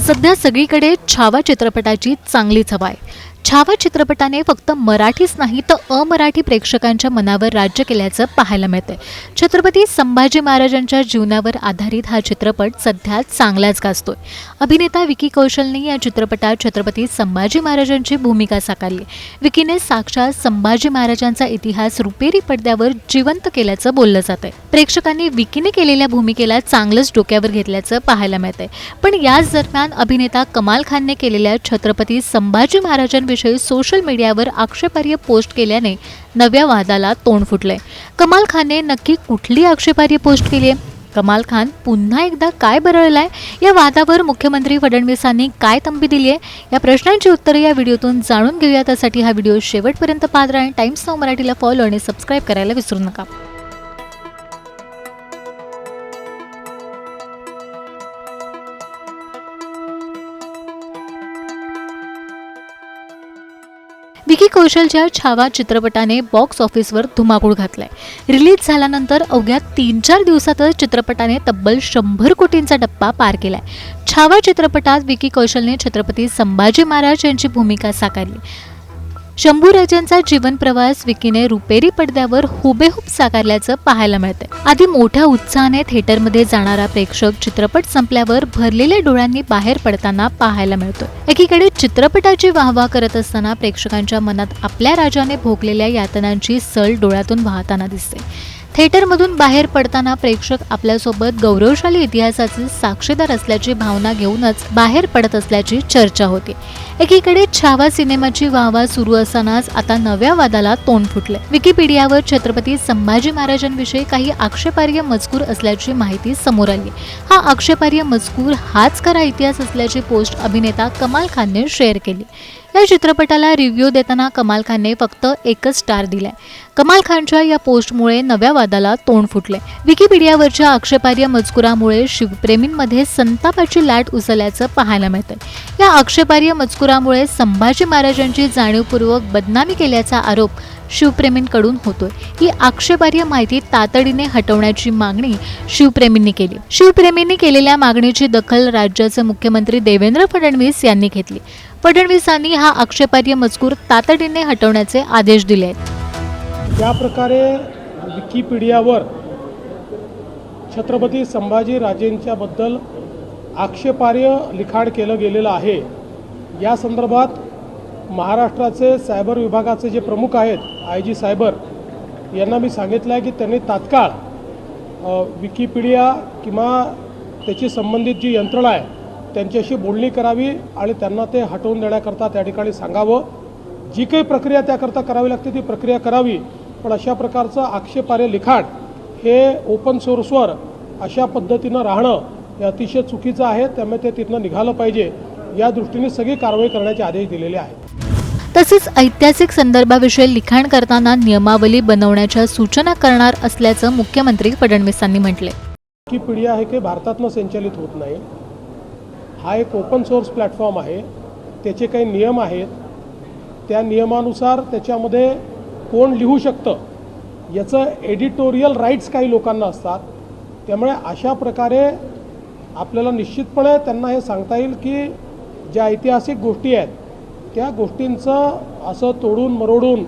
सध्या सगळीकडे छावा चित्रपटाची चांगलीच हवा आहे. छावा चित्रपटाने फक्त मराठीच नाही तर अमराठी प्रेक्षकांच्या मनावर राज्य केल्याचं पाहायला मिळतंय. छत्रपती संभाजी महाराजांच्या जीवनावर आधारित हा चित्रपट सध्या चांगलाच गाजतोय. अभिनेता विकी कौशलने या चित्रपटात छत्रपती संभाजी महाराजांची भूमिका साकारली. विकीने साक्षात संभाजी महाराजांचा इतिहास रुपेरी पडद्यावर जिवंत केल्याचं बोललं जातंय. प्रेक्षकांनी विकीने केलेल्या भूमिकेला चांगलंच डोक्यावर घेतल्याचं पाहायला मिळतंय. पण याच दरम्यान अभिनेता कमाल खानने केलेल्या छत्रपती संभाजी महाराजांविषयी सोशल मीडियावर आक्षेपार्ह पोस्ट केल्याने नव्या वादाला तोंड फुटलंय. कमाल खानने नक्की कुठली आक्षेपार्ह पोस्ट केली आहे? कमाल खान पुन्हा एकदा काय बरळलाय? या वादावर मुख्यमंत्री फडणवीसांनी काय तंबी दिली आहे? या प्रश्नांची उत्तरे या व्हिडिओतून जाणून घेऊया. त्यासाठी हा व्हिडिओ शेवटपर्यंत पाहत राहा आणि टाइम्स नाऊ मराठीला फॉलो आणि सबस्क्राईब करायला विसरू नका. विकी कौशलच्या छावा चित्रपटाने बॉक्स ऑफिसवर धुमाकूळ घातलाय. रिलीज झाल्यानंतर अवघ्या 3-4 दिवसातच चित्रपटाने तब्बल 100 कोटींचा टप्पा पार केलाय. छावा चित्रपटात विकी कौशलने छत्रपती संभाजी महाराज यांची भूमिका साकारली. शंभूराजांचा जीवन प्रवास विकीने रुपेरी पडद्यावर हुबेहूब साकारल्याचं पाहायला मिळतंय. आधी मोठ्या उत्साहाने थिएटरमध्ये जाणारा प्रेक्षक चित्रपट संपल्यावर भरलेल्या डोळ्यांनी बाहेर पडताना पाहायला मिळतोय. एकीकडे चित्रपटाची वाहवा करत असताना प्रेक्षकांच्या मनात आपल्या राजाने भोगलेल्या यातनांची सल डोळ्यातून वाहताना दिसते. थिएटरमधून बाहेर पडताना प्रेक्षक आपल्यासोबत गौरवशाली इतिहासाचे साक्षीदार असल्याची भावना घेऊनच बाहेर पडत असल्याची चर्चा होती. एकीकडे छावा सिनेमाची वाहवा सुरू असतानाच आता नव्या वादाला तोंड फुटले. विकिपीडियावर छत्रपती संभाजी महाराजांविषयी काही आक्षेपार्ह मजकूर असल्याची माहिती समोर आली. हा आक्षेपार्ह मजकूर हाच खरा इतिहास असल्याची पोस्ट अभिनेता कमाल खानने शेअर केली. या चित्रपटाला रिव्ह्यू देताना कमाल खानने फक्त 1 स्टार दिलाय. कमाल खानच्या या पोस्टमुळे नव्या वादाला तोंड फुटले. विकिपीडियावरच्या आक्षेपार्ह मजकुरामुळे शिवप्रेमींमध्ये संतापाची लाट उसळल्याचं पाहायला मिळतंय. या आक्षेपार्ह मजकुरामुळे संभाजी महाराजांची जाणीवपूर्वक बदनामी केल्याचा आरोप शिवप्रेमींकडून होतोय. ही आक्षेपार्ह माहिती तातडीने हटवण्याची मागणी शिवप्रेमींनी केली. शिवप्रेमींनी केलेल्या मागणीची दखल राज्याचे मुख्यमंत्री देवेंद्र फडणवीस यांनी घेतली. फडणवीसांनी हा आक्षेपार्ह मजकूर तातडीने हटवण्याचे आदेश दिले आहेत. ज्या प्रकारे विकिपीडियावर छत्रपती संभाजी राजेंच्याबद्दल आक्षेपार्ह लिखाण केलं गेलेलं आहे, या संदर्भात महाराष्ट्राचे सायबर विभागाचे जे प्रमुख आहेत IG सायबर यांना मी सांगितलं आहे की त्यांनी तात्काळ विकिपीडिया किंवा त्याची संबंधित जी यंत्रणा आहे त्यांच्याशी बोलणी करावी आणि त्यांना ते हटवून देण्याकरता त्या ठिकाणी सांगावं. जी काही प्रक्रिया त्याकरता करावी लागते ती प्रक्रिया करावी. पण अशा प्रकारचं आक्षेपार्ह लिखाण हे ओपन सोर्सवर अशा पद्धतीनं राहणं हे अतिशय चुकीचं आहे. त्यामुळे ते तिथनं निघालं पाहिजे. या दृष्टीने सगळी कारवाई करण्याचे आदेश दिलेले आहेत. तसेच ऐतिहासिक संदर्भाविषयी लिखाण करताना नियमावली बनवण्याच्या सूचना करणार असल्याचं मुख्यमंत्री फडणवीसांनी म्हटले. विकिपीडिया हे काही भारतातनं संचालित होत नाही. हा एक ओपन सोर्स प्लॅटफॉर्म आहे. त्याचे काही नियम आहेत. त्या नियमानुसार त्याच्यामध्ये कोण लिहू शकतं याचं एडिटोरियल राईट्स काही लोकांना असतात. त्यामुळे अशा प्रकारे आपल्याला निश्चितपणे त्यांना हे सांगता येईल की ज्या ऐतिहासिक गोष्टी आहेत त्या गोष्टींचं असं तोडून मरोडून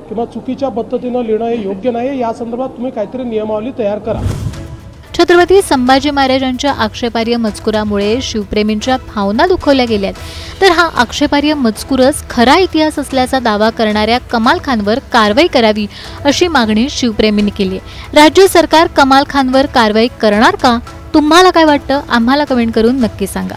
किंवा चुकीच्या पद्धतीनं लिहिणं हे योग्य नाही. या संदर्भात तुम्ही काहीतरी नियमावली तयार करा. छत्रपती संभाजी महाराजांच्या आक्षेपार्ह मजकुरामुळे शिवप्रेमींच्या भावना दुखवल्या गेल्यात, तर हा आक्षेपार्ह मजकूरच खरा इतिहास असल्याचा दावा करणाऱ्या कमाल खानवर कारवाई करावी अशी मागणी शिवप्रेमींनी केली आहे. राज्य सरकार कमाल खानवर कारवाई करणार का? तुम्हाला काय वाटतं? आम्हाला कमेंट करून नक्की सांगा.